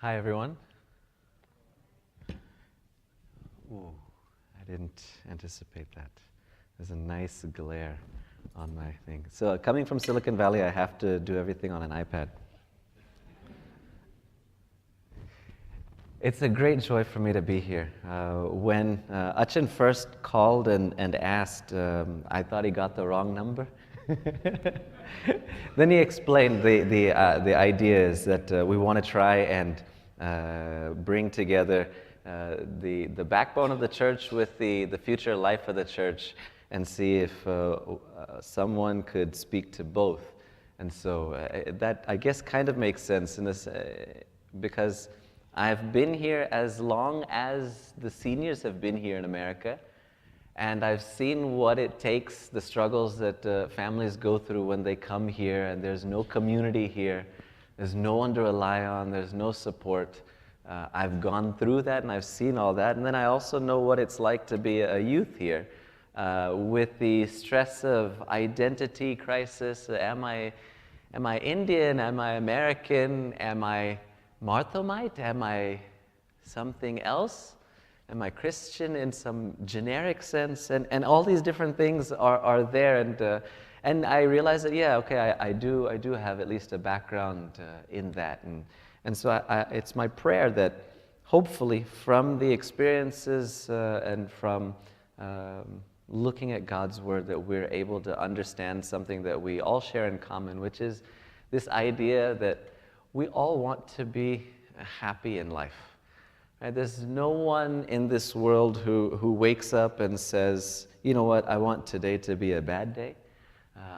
Hi, everyone. Ooh, I didn't anticipate that. There's a nice glare on my thing. So coming from Silicon Valley, I have to do everything on an iPad. It's a great joy for me to be here. When Achin first called and asked, I thought he got the wrong number. Then he explained the idea is that we want to try and bring together the backbone of the church with the future life of the church and see if someone could speak to both. And so that, I guess, kind of makes sense in this because I've been here as long as the seniors have been here in America, and I've seen what it takes, the struggles that families go through when they come here, and there's no community here, there's no one to rely on, there's no support. I've gone through that, and I've seen all that, and then I also know what it's like to be a youth here with the stress of identity crisis. Am I Indian? Am I American? Am I Marthomite? Am I something else? Am I Christian in some generic sense? And all these different things are there, and I realize that, yeah, okay, I do have at least a background in that, and so it's my prayer that hopefully from the experiences and from looking at God's Word that we're able to understand something that we all share in common, which is this idea that we all want to be happy in life. Right? There's no one in this world who wakes up and says, you know what, I want today to be a bad day.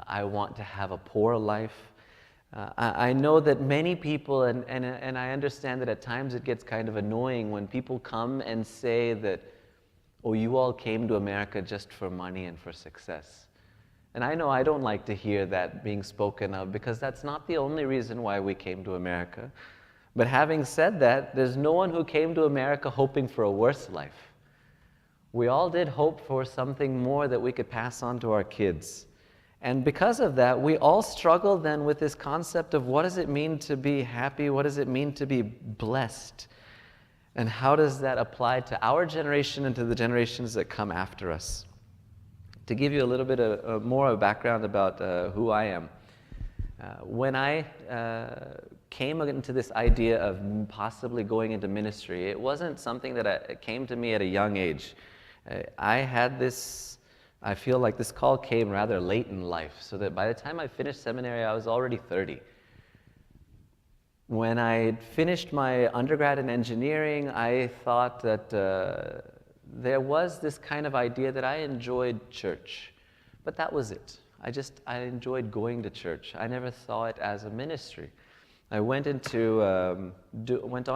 I want to have a poor life. I know that many people, and I understand that at times it gets kind of annoying when people come and say that, oh, you all came to America just for money and for success. And I know I don't like to hear that being spoken of because that's not the only reason why we came to America. But having said that, there's no one who came to America hoping for a worse life. We all did hope for something more that we could pass on to our kids. And because of that, we all struggle then with this concept of what does it mean to be happy? What does it mean to be blessed? And how does that apply to our generation and to the generations that come after us? To give you a little bit more of a background about who I am. When I came into this idea of possibly going into ministry, it wasn't something that came to me at a young age. I had this, I feel like this call came rather late in life, so that by the time I finished seminary, I was already 30. When I finished my undergrad in engineering, I thought that there was this kind of idea that I enjoyed church, but that was it. I enjoyed going to church. I never saw it as a ministry. I went on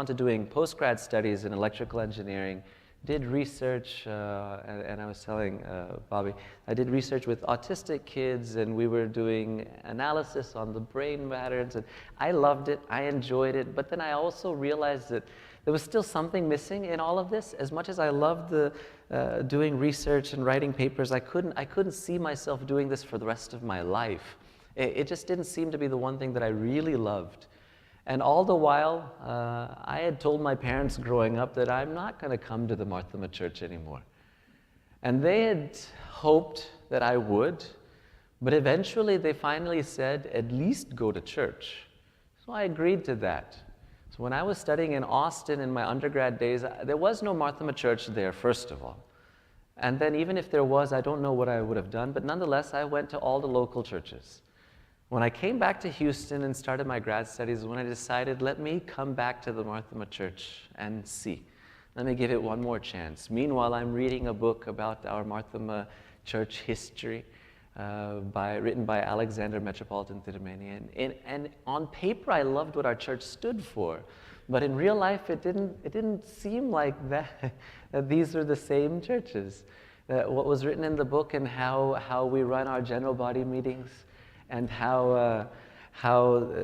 to doing post-grad studies in electrical engineering, did research, and I was telling Bobby, I did research with autistic kids, and we were doing analysis on the brain patterns, and I loved it, I enjoyed it, but then I also realized that there was still something missing in all of this. As much as I loved doing research and writing papers, I couldn't see myself doing this for the rest of my life. It just didn't seem to be the one thing that I really loved. And all the while, I had told my parents growing up that I'm not going to come to the Marthoma Church anymore. And they had hoped that I would, but eventually they finally said, at least go to church. So I agreed to that. So when I was studying in Austin in my undergrad days, there was no Marthoma Church there, first of all. And then even if there was, I don't know what I would have done, but nonetheless, I went to all the local churches. When I came back to Houston and started my grad studies, when I decided, let me come back to the Marthoma Church and see. Let me give it one more chance. Meanwhile, I'm reading a book about our Marthoma Church history written by Alexander Metropolitan Thidamani. And on paper, I loved what our church stood for. But in real life, it didn't seem like that these were the same churches. What was written in the book and how we run our general body meetings, and how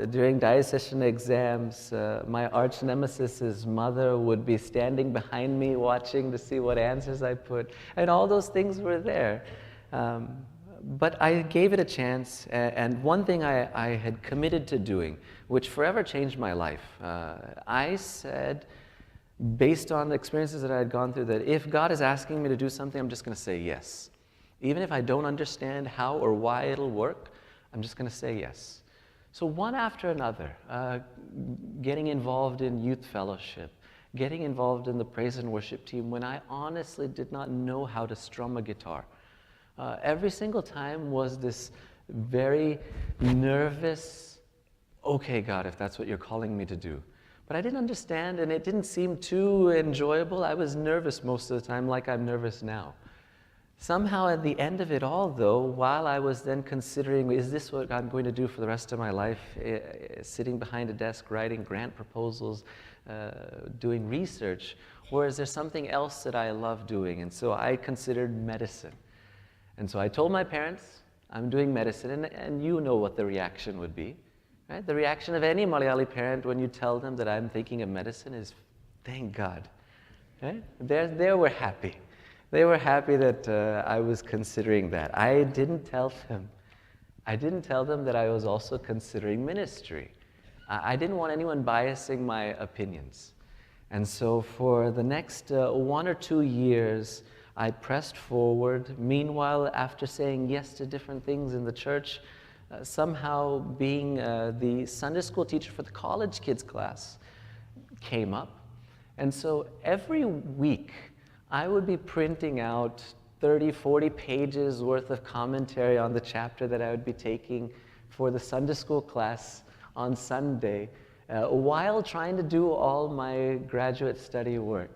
during diocesan exams, my arch nemesis's mother would be standing behind me watching to see what answers I put, and all those things were there. But I gave it a chance, and one thing I had committed to doing, which forever changed my life, I said, based on the experiences that I had gone through, that if God is asking me to do something, I'm just going to say yes. Even if I don't understand how or why it'll work, I'm just going to say yes. So one after another, getting involved in youth fellowship, getting involved in the praise and worship team when I honestly did not know how to strum a guitar. Every single time was this very nervous, okay, God, if that's what you're calling me to do. But I didn't understand, and it didn't seem too enjoyable. I was nervous most of the time, like I'm nervous now. Somehow at the end of it all, though, while I was then considering, is this what I'm going to do for the rest of my life, sitting behind a desk, writing grant proposals, doing research, or is there something else that I love doing? And so I considered medicine. And so I told my parents, I'm doing medicine, and you know what the reaction would be. Right? The reaction of any Malayali parent when you tell them that I'm thinking of medicine is, thank God. Right? They were happy. They were happy that I was considering that. I didn't tell them that I was also considering ministry. I didn't want anyone biasing my opinions. And so for the next 1 or 2 years, I pressed forward. Meanwhile, after saying yes to different things in the church, somehow being the Sunday school teacher for the college kids class came up. And so every week, I would be printing out 30, 40 pages worth of commentary on the chapter that I would be taking for the Sunday school class on Sunday, while trying to do all my graduate study work.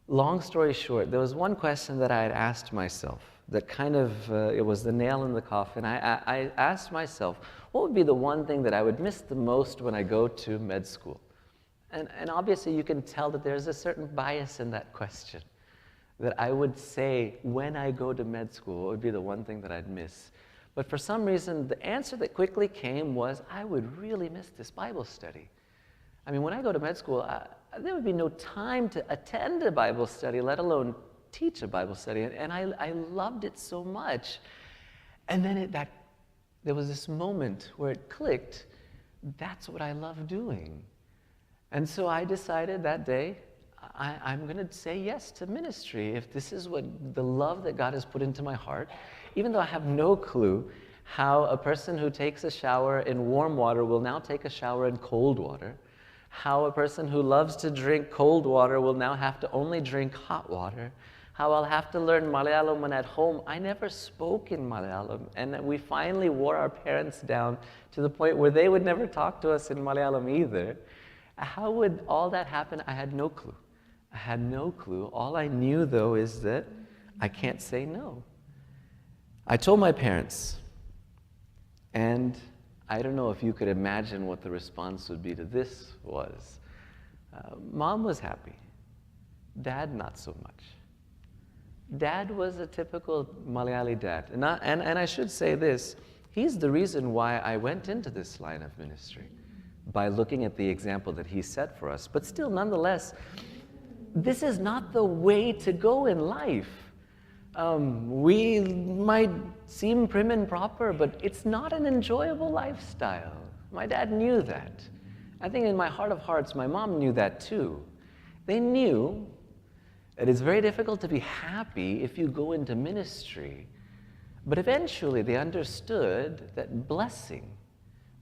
Long story short, there was one question that I had asked myself that kind of, it was the nail in the coffin. I asked myself, what would be the one thing that I would miss the most when I go to med school? And obviously you can tell that there's a certain bias in that question. That I would say, when I go to med school, what would be the one thing that I'd miss? But for some reason, the answer that quickly came was, I would really miss this Bible study. I mean, when I go to med school, there would be no time to attend a Bible study, let alone teach a Bible study. And I loved it so much. And then there was this moment where it clicked, that's what I love doing. And so I decided that day, I'm going to say yes to ministry. If this is what the love that God has put into my heart, even though I have no clue how a person who takes a shower in warm water will now take a shower in cold water, how a person who loves to drink cold water will now have to only drink hot water, how I'll have to learn Malayalam when at home. I never spoke in Malayalam, and we finally wore our parents down to the point where they would never talk to us in Malayalam either. How would all that happen? I had no clue. I had no clue. All I knew, though, is that I can't say no. I told my parents, and I don't know if you could imagine what the response would be to this was. Mom was happy. Dad, not so much. Dad was a typical Malayali dad. And I should say this, he's the reason why I went into this line of ministry, by looking at the example that he set for us. But still, nonetheless, this is not the way to go in life. We might seem prim and proper, but it's not an enjoyable lifestyle. My dad knew that. I think in my heart of hearts, my mom knew that too. They knew that it's very difficult to be happy if you go into ministry. But eventually they understood that blessing,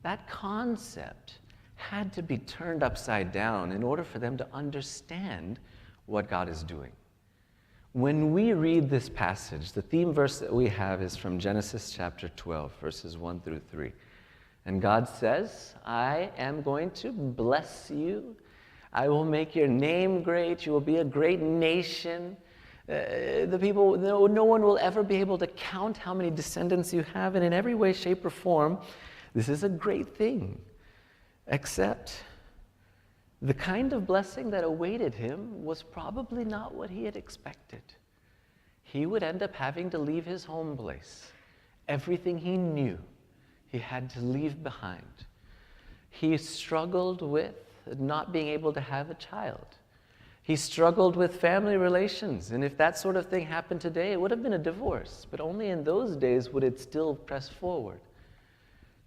that concept, had to be turned upside down in order for them to understand what God is doing. When we read this passage, the theme verse that we have is from Genesis chapter 12, verses 1 through 3. And God says, I am going to bless you. I will make your name great. You will be a great nation. No one will ever be able to count how many descendants you have. And in every way, shape, or form, this is a great thing. Except the kind of blessing that awaited him was probably not what he had expected. He would end up having to leave his home place. Everything he knew, he had to leave behind. He struggled with not being able to have a child. He struggled with family relations, and if that sort of thing happened today, it would have been a divorce, but only in those days would it still press forward.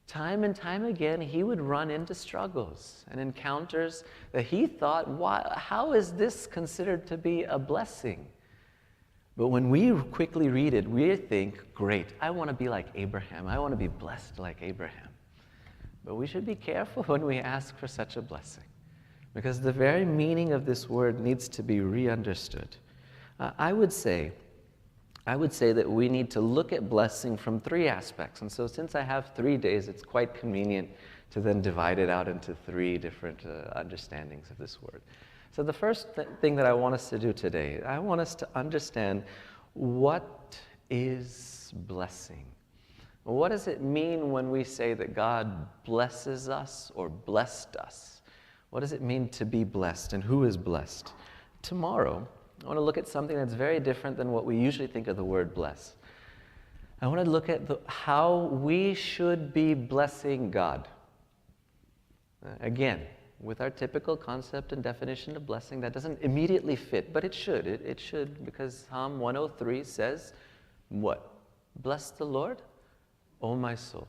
Time and time again, he would run into struggles and encounters that he thought, how is this considered to be a blessing? But when we quickly read it, we think, great, I want to be like Abraham. I want to be blessed like Abraham. But we should be careful when we ask for such a blessing, because the very meaning of this word needs to be re-understood. I would say that we need to look at blessing from three aspects. And so since I have 3 days, it's quite convenient to then divide it out into three different understandings of this word. So the first thing that I want us to do today, I want us to understand, what is blessing? What does it mean when we say that God blesses us or blessed us? What does it mean to be blessed, and who is blessed? Tomorrow, I want to look at something that's very different than what we usually think of the word bless. I want to look at how we should be blessing God. Again, with our typical concept and definition of blessing, that doesn't immediately fit, but it should. It should, because Psalm 103 says, what? Bless the Lord, O my soul,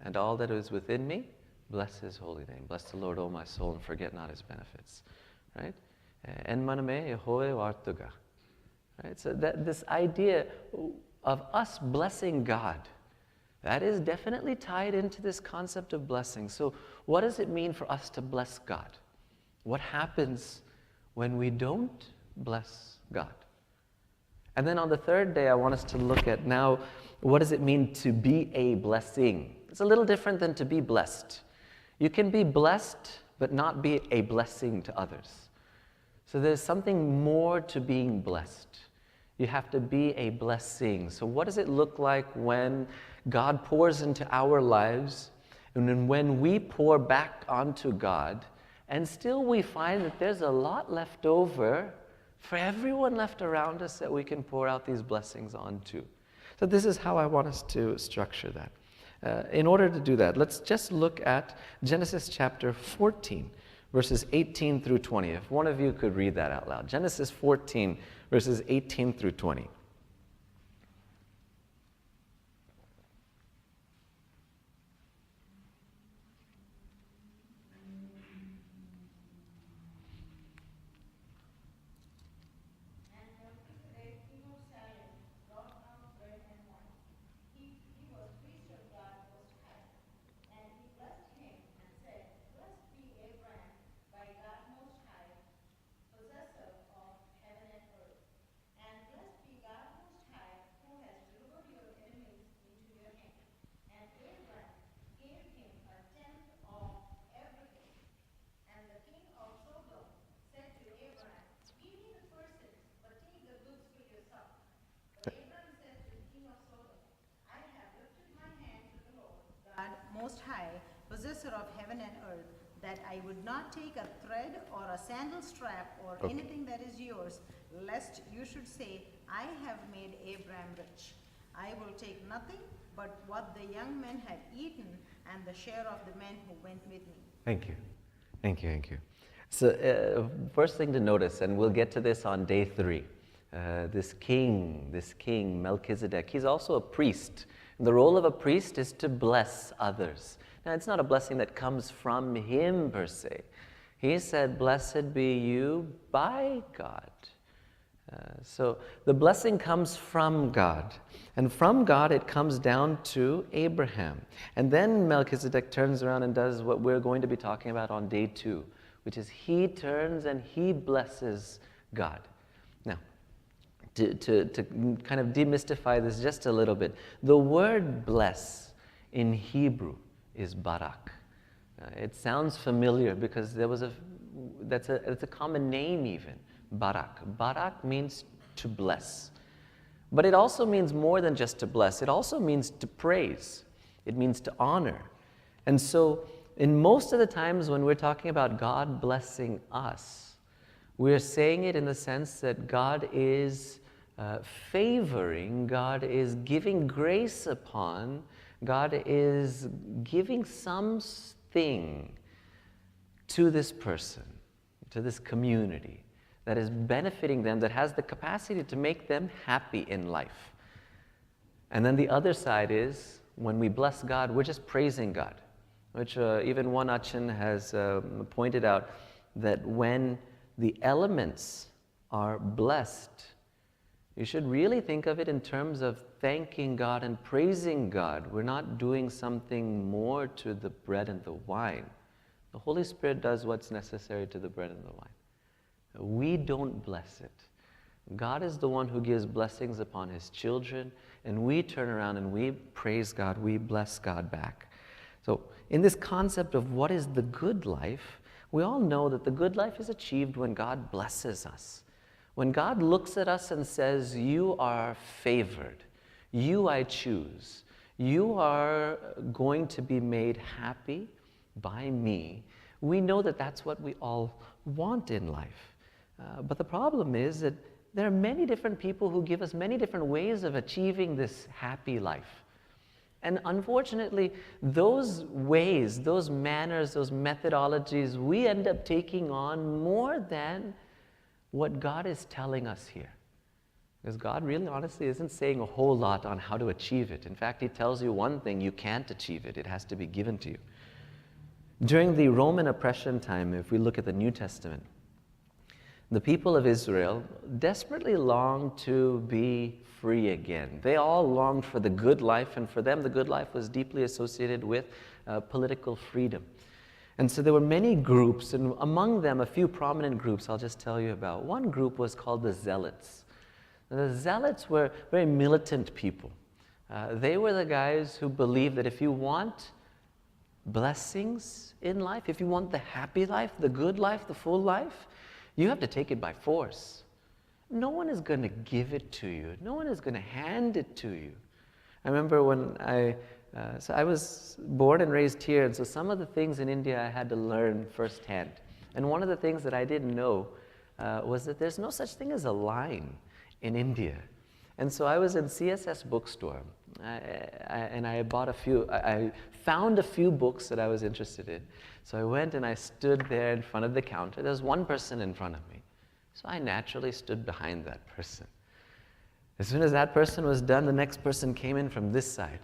and all that is within me, bless his holy name. Bless the Lord, O my soul, and forget not his benefits. Right? En maname ehoe wartuga. Right? So that this idea of us blessing God, that is definitely tied into this concept of blessing. So what does it mean for us to bless God? What happens when we don't bless God? And then on the third day, I want us to look at now, what does it mean to be a blessing? It's a little different than to be blessed. You can be blessed, but not be a blessing to others. So there's something more to being blessed. You have to be a blessing. So what does it look like when God pours into our lives, and then when we pour back onto God, and still we find that there's a lot left over for everyone left around us that we can pour out these blessings onto? So this is how I want us to structure that. In order to do that, let's just look at Genesis chapter 14, verses 18 through 20. If one of you could read that out loud. Genesis 14, verses 18 through 20. Most High, possessor of heaven and earth, that I would not take a thread or a sandal strap or anything that is yours, lest you should say, I have made Abraham rich. I will take nothing but what the young men had eaten and the share of the men who went with me. Thank you. Thank you, thank you. So first thing to notice, and we'll get to this on day 3, this king, Melchizedek, he's also a priest. The role of a priest is to bless others. Now, it's not a blessing that comes from him per se. He said, blessed be you by God. So the blessing comes from God. And from God, it comes down to Abraham. And then Melchizedek turns around and does what we're going to be talking about on day 2, which is he turns and he blesses God. Now, to kind of demystify this just a little bit, the word bless in Hebrew is barak. It sounds familiar because it's a common name even, barak. Barak means to bless. But it also means more than just to bless. It also means to praise. It means to honor. And so in most of the times when we're talking about God blessing us, we're saying it in the sense that God is favoring, God is giving grace upon, God is giving something to this person, to this community, that is benefiting them, that has the capacity to make them happy in life. And then the other side is, when we bless God, we're just praising God, which even one Achin has pointed out, that when the elements are blessed, you should really think of it in terms of thanking God and praising God. We're not doing something more to the bread and the wine. The Holy Spirit does what's necessary to the bread and the wine. We don't bless it. God is the one who gives blessings upon His children, and we turn around and we praise God, we bless God back. So in this concept of what is the good life, we all know that the good life is achieved when God blesses us. When God looks at us and says, you are favored, you I choose, you are going to be made happy by me, we know that that's what we all want in life. But the problem is that there are many different people who give us many different ways of achieving this happy life. And unfortunately, those ways, those manners, those methodologies, we end up taking on more than what God is telling us here. Because God really honestly isn't saying a whole lot on how to achieve it. In fact, He tells you one thing, you can't achieve it. It has to be given to you. During the Roman oppression time, if we look at the New Testament, the people of Israel desperately longed to be free again. They all longed for the good life, and for them the good life was deeply associated with political freedom. And so there were many groups, and among them a few prominent groups I'll just tell you about. One group was called the Zealots. The Zealots were very militant people. They were the guys who believed that if you want blessings in life, if you want the happy life, the good life, the full life, you have to take it by force. No one is going to give it to you. No one is going to hand it to you. I remember when I was born and raised here, and so some of the things in India I had to learn firsthand. And one of the things that I didn't know was that there's no such thing as a line in India. And so I was in CSS bookstore, and I bought I found a few books that I was interested in. So I went and I stood there in front of the counter. There was one person in front of me. So I naturally stood behind that person. As soon as that person was done, the next person came in from this side.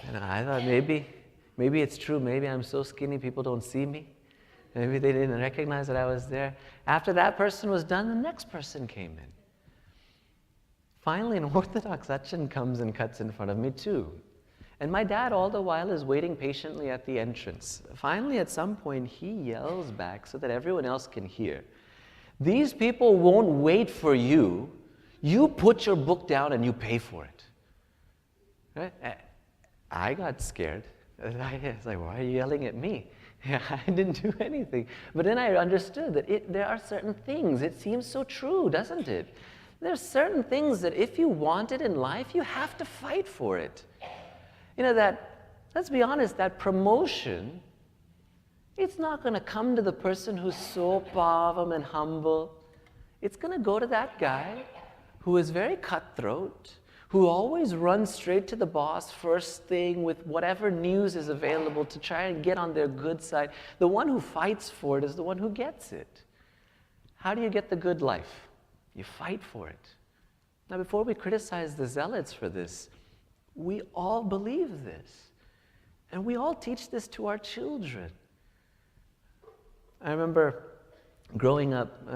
And I thought maybe it's true. Maybe I'm so skinny people don't see me. Maybe they didn't recognize that I was there. After that person was done, the next person came in. Finally, an Orthodox Achin comes and cuts in front of me too. And my dad all the while is waiting patiently at the entrance. Finally, at some point, he yells back so that everyone else can hear. These people won't wait for you. You put your book down and you pay for it. Right? I got scared. I was like, why are you yelling at me? I didn't do anything. But then I understood that there are certain things. It seems so true, doesn't it? There's certain things that if you want it in life, you have to fight for it. You know, let's be honest, that promotion, it's not going to come to the person who's so pavam and humble. It's going to go to that guy who is very cutthroat, who always runs straight to the boss first thing with whatever news is available to try and get on their good side. The one who fights for it is the one who gets it. How do you get the good life? You fight for it. Now, before we criticize the Zealots for this, we all believe this. And we all teach this to our children. I remember growing up,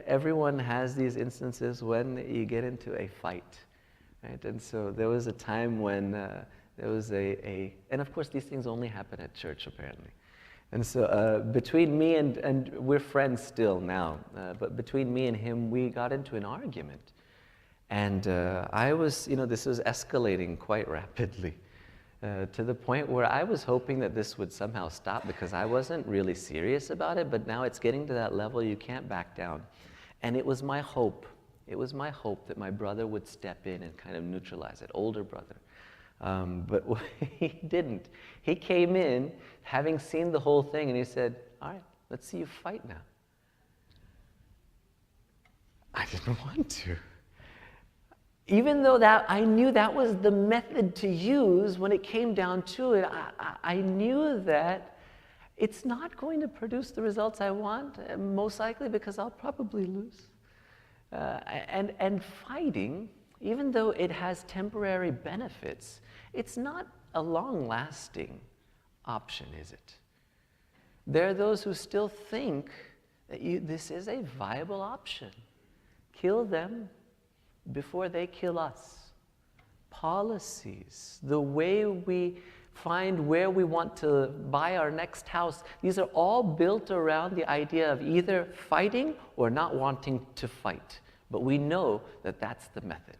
everyone has these instances when you get into a fight. Right? And so there was a time when there was and of course these things only happen at church apparently. And so between me and we're friends still now, but between me and him, we got into an argument. And this was escalating quite rapidly to the point where I was hoping that this would somehow stop because I wasn't really serious about it, but now it's getting to that level you can't back down. And it was my hope that my brother would step in and kind of neutralize it, older brother. But he didn't. He came in having seen the whole thing and he said, all right, let's see you fight now. I didn't want to. Even though I knew that was the method to use when it came down to it, I knew that it's not going to produce the results I want, most likely because I'll probably lose. And fighting, even though it has temporary benefits, it's not a long-lasting option, is it? There are those who still think that this is a viable option. Kill them before they kill us. Policies, the way we find where we want to buy our next house, these are all built around the idea of either fighting or not wanting to fight. But we know that that's the method.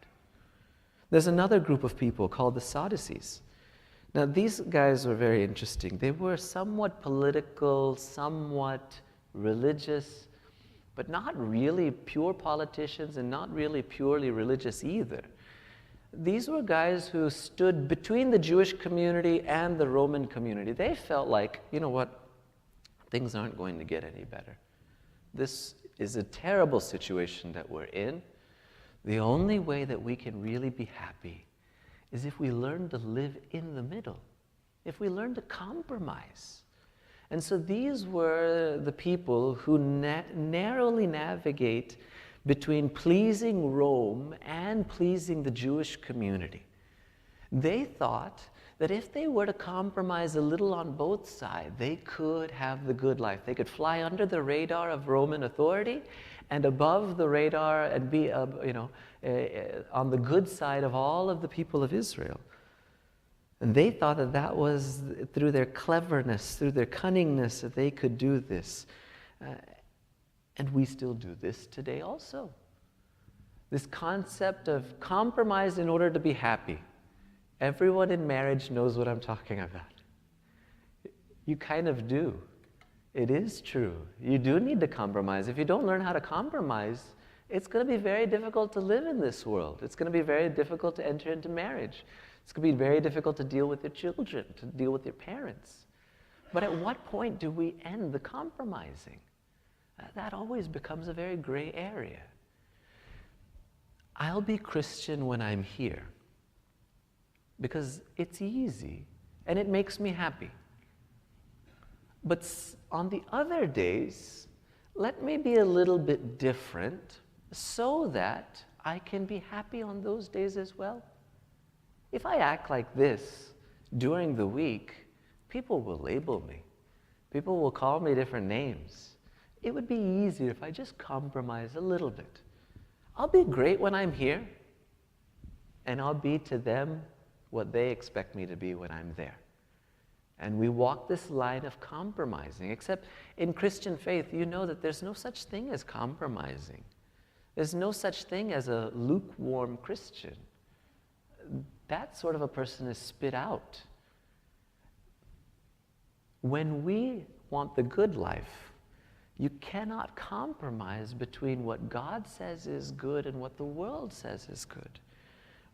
There's another group of people called the Sadducees. Now, these guys were very interesting. They were somewhat political, somewhat religious, but not really pure politicians and not really purely religious either. These were guys who stood between the Jewish community and the Roman community. They felt like, you know what, things aren't going to get any better. This is a terrible situation that we're in. The only way that we can really be happy is if we learn to live in the middle, if we learn to compromise. And so these were the people who narrowly navigate between pleasing Rome and pleasing the Jewish community. They thought that if they were to compromise a little on both sides, they could have the good life. They could fly under the radar of Roman authority and above the radar and be, on the good side of all of the people of Israel. And they thought that that was through their cleverness, through their cunningness, that they could do this. And we still do this today also. This concept of compromise in order to be happy. Everyone in marriage knows what I'm talking about. You kind of do. It is true. You do need to compromise. If you don't learn how to compromise, it's going to be very difficult to live in this world. It's going to be very difficult to enter into marriage. It's going to be very difficult to deal with your children, to deal with your parents. But at what point do we end the compromising? That always becomes a very gray area. I'll be Christian when I'm here because it's easy and it makes me happy. But on the other days, let me be a little bit different so that I can be happy on those days as well. If I act like this during the week, people will label me. People will call me different names. It would be easier if I just compromise a little bit. I'll be great when I'm here, and I'll be to them what they expect me to be when I'm there. And we walk this line of compromising, except in Christian faith, you know that there's no such thing as compromising. There's no such thing as a lukewarm Christian. That sort of a person is spit out. When we want the good life, you cannot compromise between what God says is good and what the world says is good.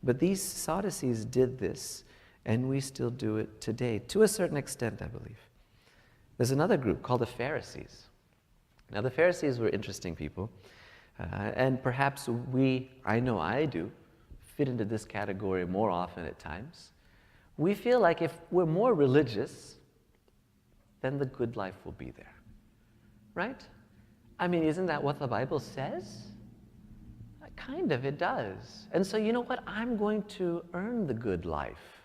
But these Sadducees did this, and we still do it today, to a certain extent, I believe. There's another group called the Pharisees. Now, the Pharisees were interesting people, and perhaps I know I do, fit into this category more often at times. We feel like if we're more religious, then the good life will be there. Right? I mean, isn't that what the Bible says? Kind of, it does. And so, you know what? I'm going to earn the good life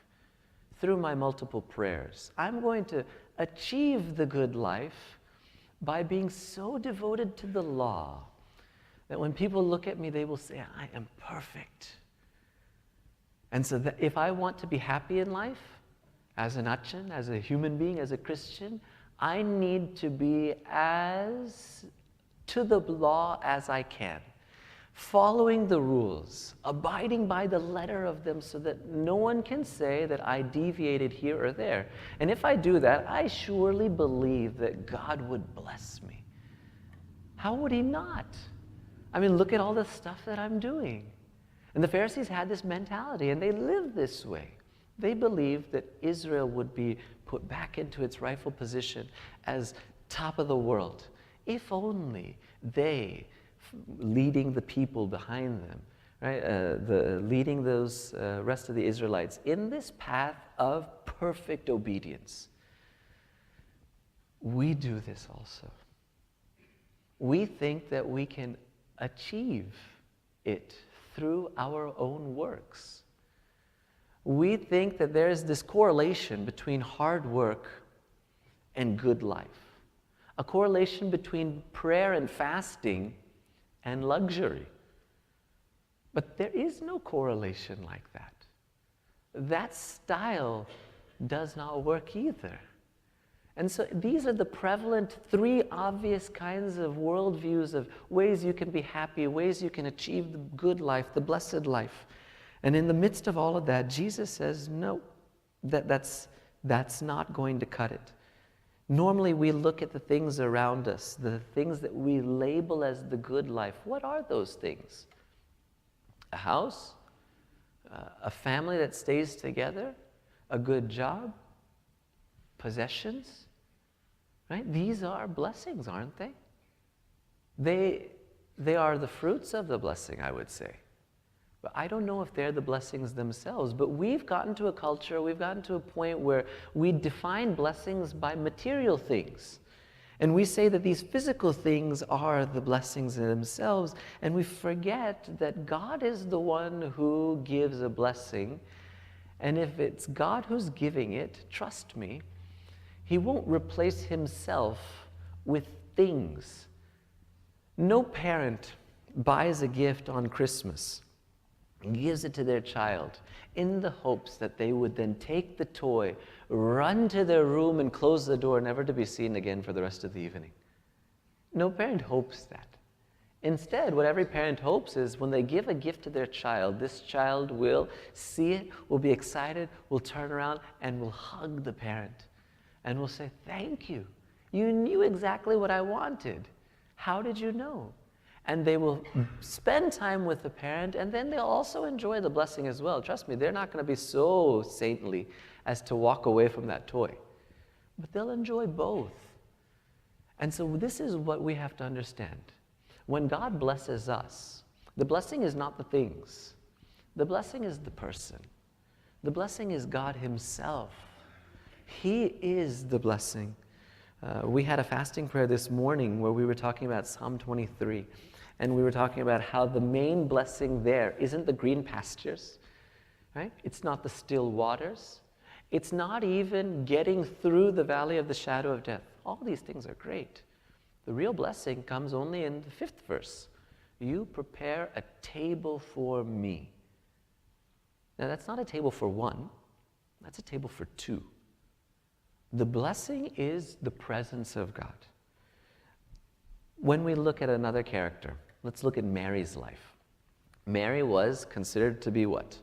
through my multiple prayers. I'm going to achieve the good life by being so devoted to the law that when people look at me, they will say, I am perfect. And so that if I want to be happy in life, as an Achan, as a human being, as a Christian, I need to be as to the law as I can, following the rules, abiding by the letter of them so that no one can say that I deviated here or there. And if I do that, I surely believe that God would bless me. How would he not? I mean, look at all the stuff that I'm doing. And the Pharisees had this mentality, and they lived this way. They believed that Israel would be put back into its rightful position as top of the world, if only they, leading the people behind them, right, leading those rest of the Israelites in this path of perfect obedience. we do this also. We think that we can achieve it through our own works. We think that there is this correlation between hard work and good life, a correlation between prayer and fasting and luxury. But there is no correlation like that. That style does not work either. And so these are the prevalent three obvious kinds of worldviews of ways you can be happy, ways you can achieve the good life, the blessed life. And in the midst of all of that, Jesus says, no, that's not going to cut it. Normally we look at the things around us, the things that we label as the good life. What are those things? A house? A family that stays together? A good job? Possessions? Right? These are blessings, aren't they? They are the fruits of the blessing, I would say. But I don't know if they're the blessings themselves. But we've gotten to a culture, we've gotten to a point where we define blessings by material things. And we say that these physical things are the blessings in themselves, and we forget that God is the one who gives a blessing. And if it's God who's giving it, trust me, He won't replace Himself with things. No parent buys a gift on Christmas and gives it to their child in the hopes that they would then take the toy, run to their room and close the door, never to be seen again for the rest of the evening. No parent hopes that. Instead, what every parent hopes is when they give a gift to their child, this child will see it, will be excited, will turn around and will hug the parent and will say, "Thank you. You knew exactly what I wanted. How did you know?" And they will spend time with the parent, and then they'll also enjoy the blessing as well. Trust me, they're not going to be so saintly as to walk away from that toy. But they'll enjoy both. And so this is what we have to understand. When God blesses us, the blessing is not the things. The blessing is the person. The blessing is God Himself. He is the blessing. We had a fasting prayer this morning where we were talking about Psalm 23. And we were talking about how the main blessing there isn't the green pastures, right? It's not the still waters. It's not even getting through the valley of the shadow of death. All these things are great. The real blessing comes only in the 5th verse. You prepare a table for me. Now that's not a table for one. That's a table for two. The blessing is the presence of God. When we look at another character, let's look at Mary's life. Mary was considered to be what?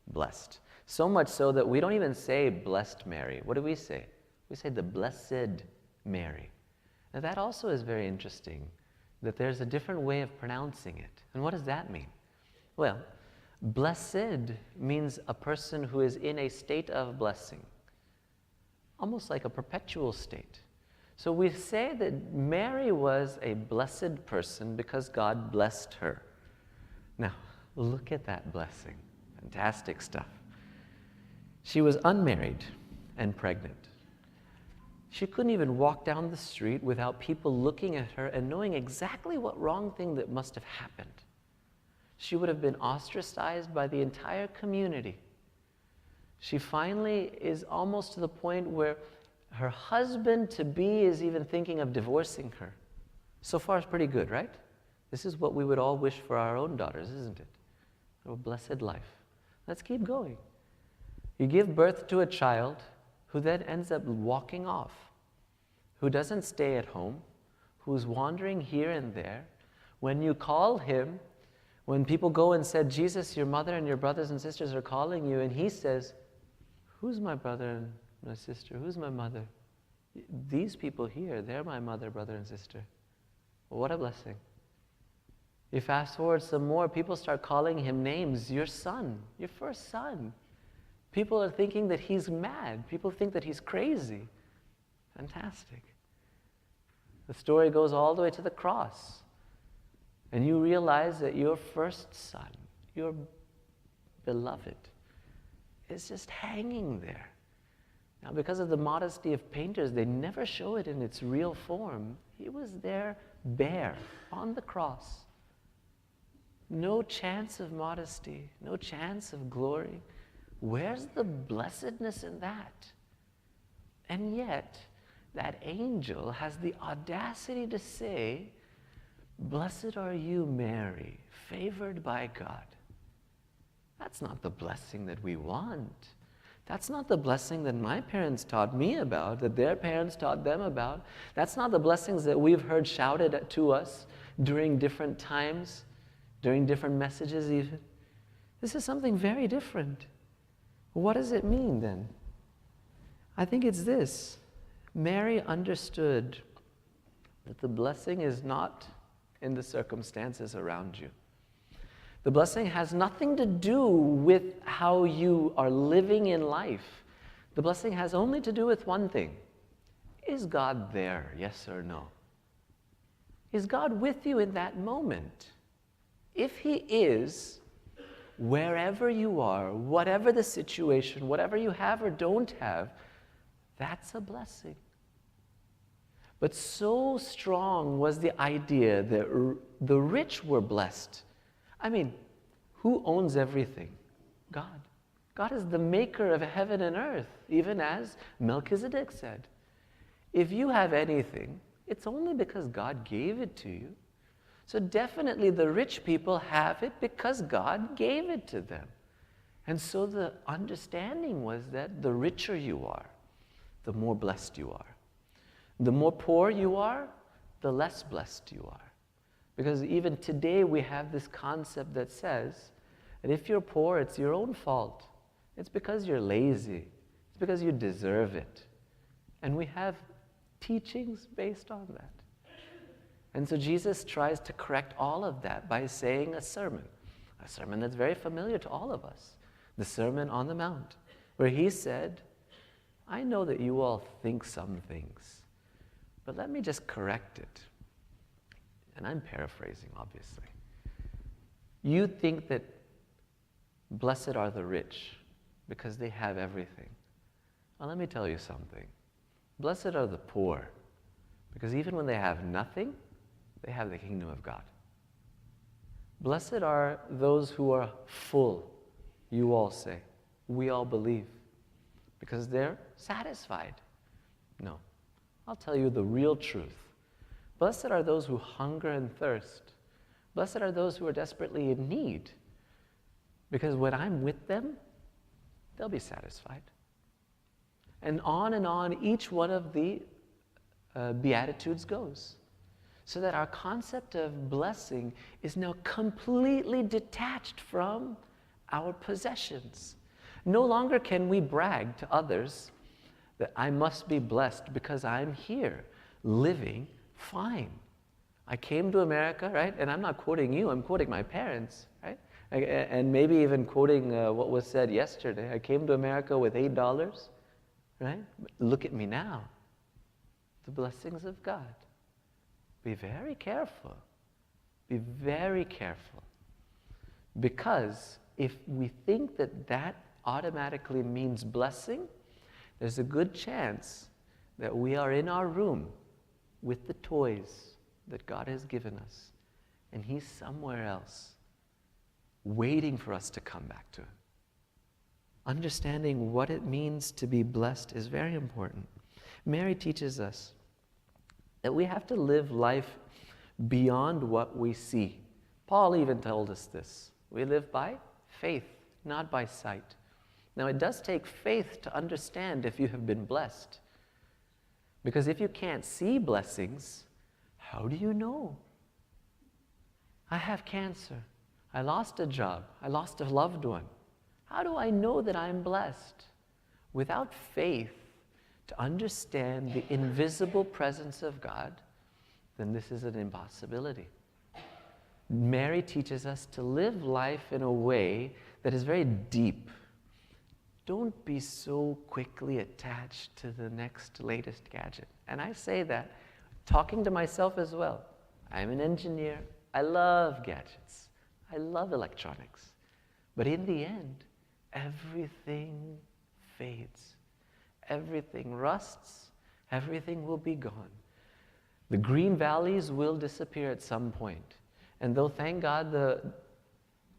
Blessed. So much so that we don't even say blessed Mary. What do we say? We say the blessed Mary. Now that also is very interesting, that there's a different way of pronouncing it. And what does that mean? Well, blessed means a person who is in a state of blessing, almost like a perpetual state. So we say that Mary was a blessed person because God blessed her. Now, look at that blessing. Fantastic stuff. She was unmarried and pregnant. She couldn't even walk down the street without people looking at her and knowing exactly what wrong thing that must have happened. She would have been ostracized by the entire community. She finally is almost to the point where her husband-to-be is even thinking of divorcing her. So far, it's pretty good, right? This is what we would all wish for our own daughters, isn't it? A blessed life. Let's keep going. You give birth to a child who then ends up walking off, who doesn't stay at home, who's wandering here and there. When you call him, when people go and said, "Jesus, your mother and your brothers and sisters are calling you," and he says, "Who's my brother and my sister? Who's my mother?" These people here, they're my mother, brother, and sister. Well, what a blessing. You fast forward some more, people start calling him names. Your son, your first son. People are thinking that he's mad. People think that he's crazy. Fantastic. The story goes all the way to the cross. And you realize that your first son, your beloved, is just hanging there. Now, because of the modesty of painters, they never show it in its real form. He was there bare on the cross. No chance of modesty, no chance of glory. Where's the blessedness in that? And yet, that angel has the audacity to say, "Blessed are you, Mary, favored by God." That's not the blessing that we want. That's not the blessing that my parents taught me about, that their parents taught them about. That's not the blessings that we've heard shouted to us during different times, during different messages even. This is something very different. What does it mean then? I think it's this. Mary understood that the blessing is not in the circumstances around you. The blessing has nothing to do with how you are living in life. The blessing has only to do with one thing. Is God there, yes or no? Is God with you in that moment? If He is, wherever you are, whatever the situation, whatever you have or don't have, that's a blessing. But so strong was the idea that the rich were blessed. I mean, who owns everything? God. God is the maker of heaven and earth, even as Melchizedek said. If you have anything, it's only because God gave it to you. So definitely the rich people have it because God gave it to them. And so the understanding was that the richer you are, the more blessed you are. The more poor you are, the less blessed you are. Because even today we have this concept that says that if you're poor, it's your own fault. It's because you're lazy. It's because you deserve it. And we have teachings based on that. And so Jesus tries to correct all of that by saying a sermon that's very familiar to all of us, the Sermon on the Mount, where He said, "I know that you all think some things, but let me just correct it." And I'm paraphrasing, obviously. You think that blessed are the rich because they have everything. Well, let me tell you something. Blessed are the poor because even when they have nothing, they have the kingdom of God. Blessed are those who are full, you all say. We all believe because they're satisfied. No, I'll tell you the real truth. Blessed are those who hunger and thirst. Blessed are those who are desperately in need. Because when I'm with them, they'll be satisfied. And on each one of the Beatitudes goes. So that our concept of blessing is now completely detached from our possessions. No longer can we brag to others that I must be blessed because I'm here living fine. I came to America, right? And I'm not quoting you, I'm quoting my parents, right? And maybe even quoting what was said yesterday. I came to America with $8, right? But look at me now. The blessings of God. Be very careful. Be very careful. Because if we think that that automatically means blessing, there's a good chance that we are in our room with the toys that God has given us, and He's somewhere else, waiting for us to come back to. Understanding what it means to be blessed is very important. Mary teaches us that we have to live life beyond what we see. Paul even told us this. We live by faith, not by sight. Now, it does take faith to understand if you have been blessed. Because if you can't see blessings, how do you know? I have cancer. I lost a job. I lost a loved one. How do I know that I'm blessed? Without faith to understand the invisible presence of God, then this is an impossibility. Mary teaches us to live life in a way that is very deep. Don't be so quickly attached to the next latest gadget. And I say that talking to myself as well. I'm an engineer. I love gadgets. I love electronics. But in the end, everything fades. everything rusts, everything will be gone. The green valleys will disappear at some point. And though, thank God, the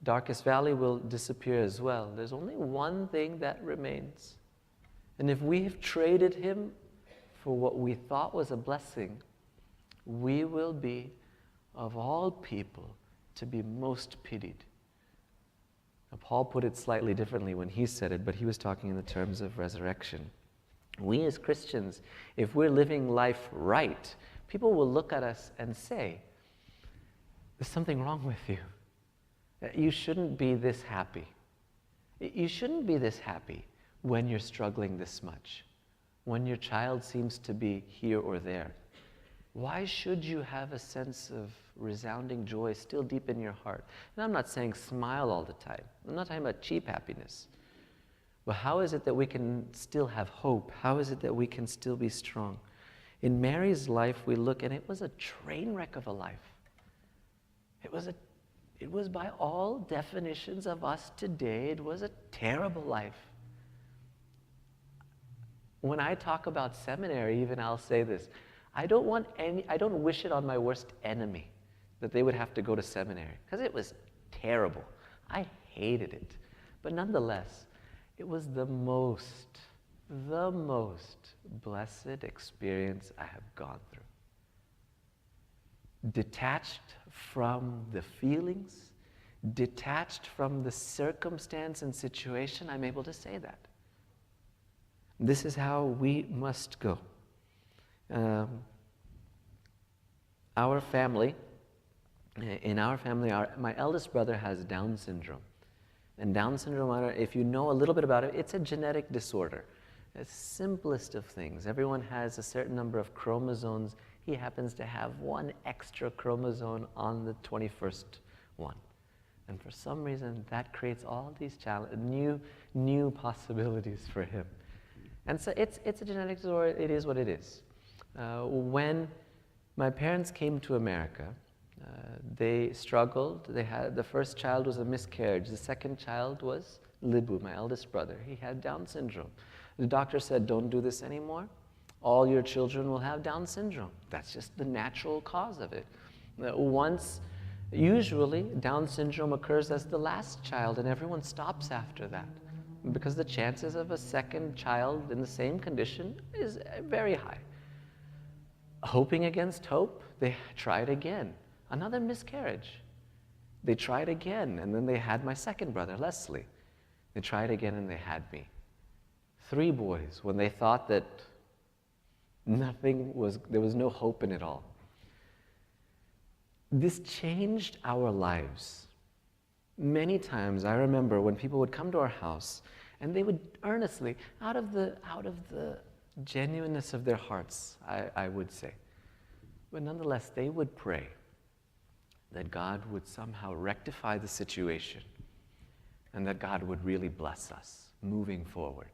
darkest valley will disappear as well, there's only one thing that remains. And if we have traded him for what we thought was a blessing, we will be, of all people, to be most pitied. Now, Paul put it slightly differently when he said it, but he was talking in the terms of resurrection. We as Christians, if we're living life right, people will look at us and say, there's something wrong with you. You shouldn't be this happy. You shouldn't be this happy when you're struggling this much, when your child seems to be here or there. Why should you have a sense of resounding joy still deep in your heart? And I'm not saying smile all the time. I'm not talking about cheap happiness. But how is it that we can still have hope? How is it that we can still be strong? In Mary's life, we look, and it was a train wreck of a life. It was by all definitions of us today, it was a terrible life. When I talk about seminary, even I'll say this, I don't wish it on my worst enemy that they would have to go to seminary, because it was terrible. I hated it. But nonetheless, it was the most blessed experience I have gone through. Detached from the feelings, detached from the circumstance and situation, I'm able to say that. This is how we must go. Our family, my eldest brother has Down syndrome. And Down syndrome, if you know a little bit about it, it's a genetic disorder. The simplest of things. Everyone has a certain number of chromosomes. He happens to have one extra chromosome on the 21st one. And for some reason, that creates all these new possibilities for him. And so it's a genetic disorder. It is what it is. When my parents came to America, they struggled. The first child was a miscarriage. The second child was Libu, my eldest brother. He had Down syndrome. The doctor said, don't do this anymore. All your children will have Down syndrome. That's just the natural cause of it. Usually, Down syndrome occurs as the last child, and everyone stops after that, because the chances of a second child in the same condition is very high. Hoping against hope, they tried again. Another miscarriage. They tried again, and then they had my second brother, Leslie. They tried again, and they had me. 3 boys, when they thought that there was no hope in it all. This changed our lives. Many times, I remember when people would come to our house, and they would earnestly, out of the genuineness of their hearts, I would say, but nonetheless, they would pray that God would somehow rectify the situation and that God would really bless us moving forward.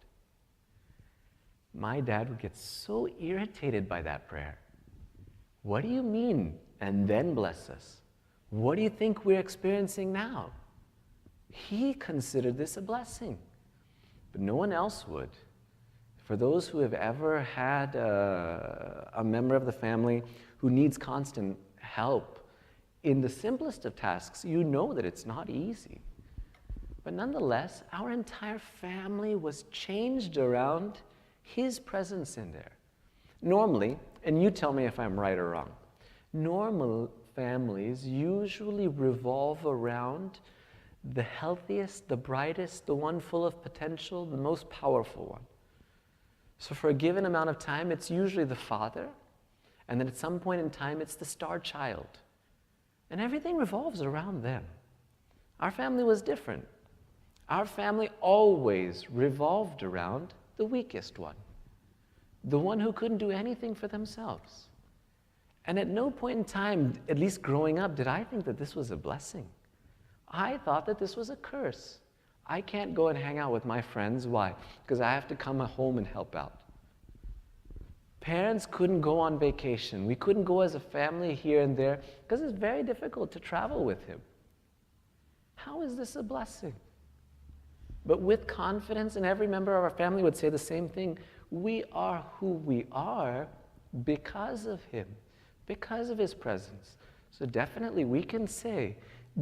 My dad would get so irritated by that prayer. What do you mean, and then bless us? What do you think we're experiencing now? He considered this a blessing, but no one else would. For those who have ever had a member of the family who needs constant help in the simplest of tasks, you know that it's not easy. But nonetheless, our entire family was changed around his presence in there. Normally, and you tell me if I'm right or wrong, normal families usually revolve around the healthiest, the brightest, the one full of potential, the most powerful one. So for a given amount of time, it's usually the father, and then at some point in time, it's the star child. And everything revolves around them. Our family was different. Our family always revolved around the weakest one, the one who couldn't do anything for themselves. And at no point in time, at least growing up, did I think that this was a blessing. I thought that this was a curse. I can't go and hang out with my friends. Why? Because I have to come home and help out. Parents couldn't go on vacation. We couldn't go as a family here and there because it's very difficult to travel with him. How is this a blessing? But with confidence, and every member of our family would say the same thing, we are who we are because of him, because of his presence. So definitely we can say,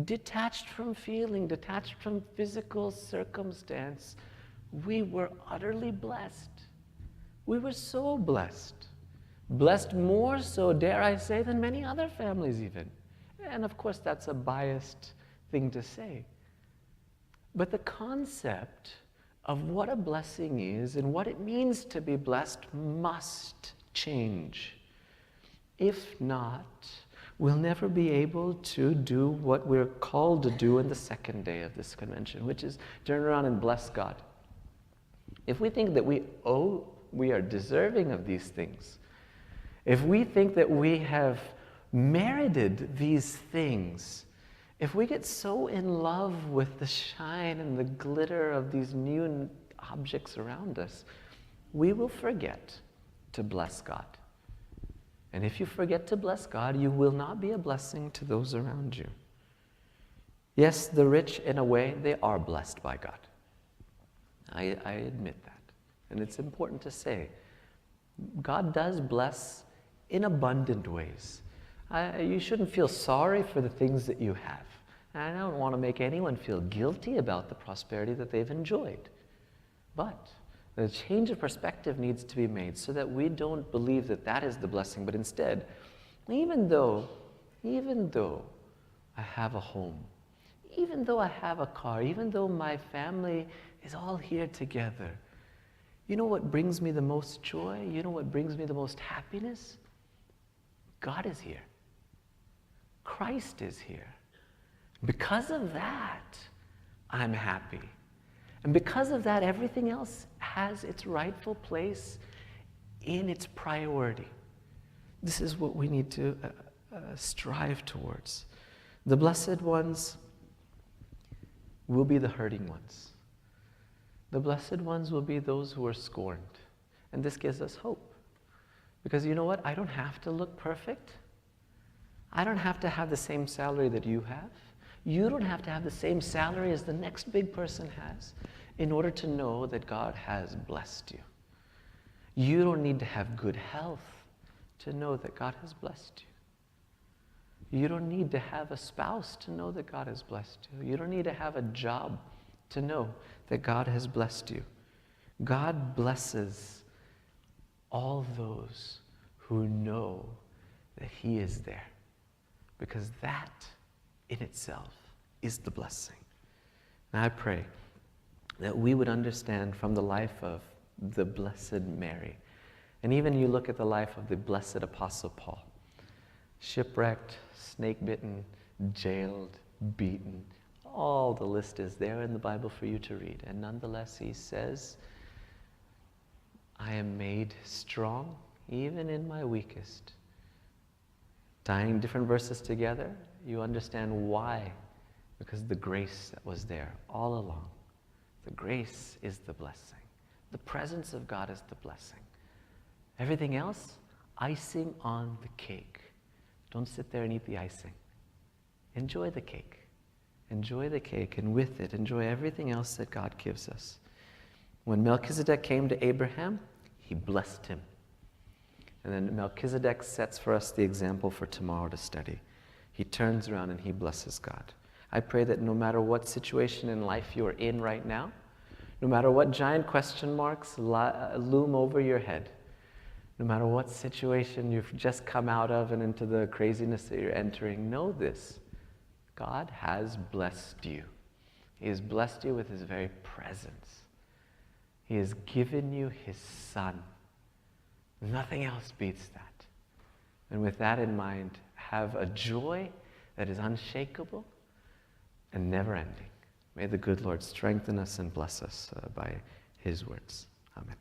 detached from feeling, detached from physical circumstance, we were utterly blessed. We were so blessed. Blessed more so, dare I say, than many other families even. And of course, that's a biased thing to say. But the concept of what a blessing is and what it means to be blessed must change. If not, we'll never be able to do what we're called to do in the second day of this convention, which is turn around and bless God. If we think that we are deserving of these things, if we think that we have merited these things, if we get so in love with the shine and the glitter of these new objects around us, we will forget to bless God. And if you forget to bless God, you will not be a blessing to those around you. Yes, the rich, in a way, they are blessed by God. I admit that. And it's important to say, God does bless in abundant ways. You shouldn't feel sorry for the things that you have. And I don't want to make anyone feel guilty about the prosperity that they've enjoyed. But the change of perspective needs to be made so that we don't believe that that is the blessing, but instead, even though I have a home, even though I have a car, even though my family is all here together, you know what brings me the most joy? You know what brings me the most happiness? God is here. Christ is here. Because of that, I'm happy. And because of that, everything else has its rightful place in its priority. This is what we need to strive towards. The blessed ones will be the hurting ones. The blessed ones will be those who are scorned. And this gives us hope. Because you know what? I don't have to look perfect. I don't have to have the same salary that you have. You don't have to have the same salary as the next big person has in order to know that God has blessed you. You don't need to have good health to know that God has blessed you. You don't need to have a spouse to know that God has blessed you. You don't need to have a job to know that God has blessed you. God blesses all those who know that He is there, because that in itself is the blessing. And I pray that we would understand from the life of the Blessed Mary, and even you look at the life of the Blessed Apostle Paul, shipwrecked, snake-bitten, jailed, beaten, all the list is there in the Bible for you to read. And nonetheless, he says, I am made strong even in my weakest. Tying different verses together, you understand why. Because the grace that was there all along. The grace is the blessing. The presence of God is the blessing. Everything else, icing on the cake. Don't sit there and eat the icing. Enjoy the cake. Enjoy the cake, and with it, enjoy everything else that God gives us. When Melchizedek came to Abraham, he blessed him. And then Melchizedek sets for us the example for tomorrow to study. He turns around and he blesses God. I pray that no matter what situation in life you are in right now, no matter what giant question marks loom over your head, no matter what situation you've just come out of and into the craziness that you're entering, know this: God has blessed you. He has blessed you with His very presence. He has given you His Son. Nothing else beats that. And with that in mind, have a joy that is unshakable and never ending. May the good Lord strengthen us and bless us by His words. Amen.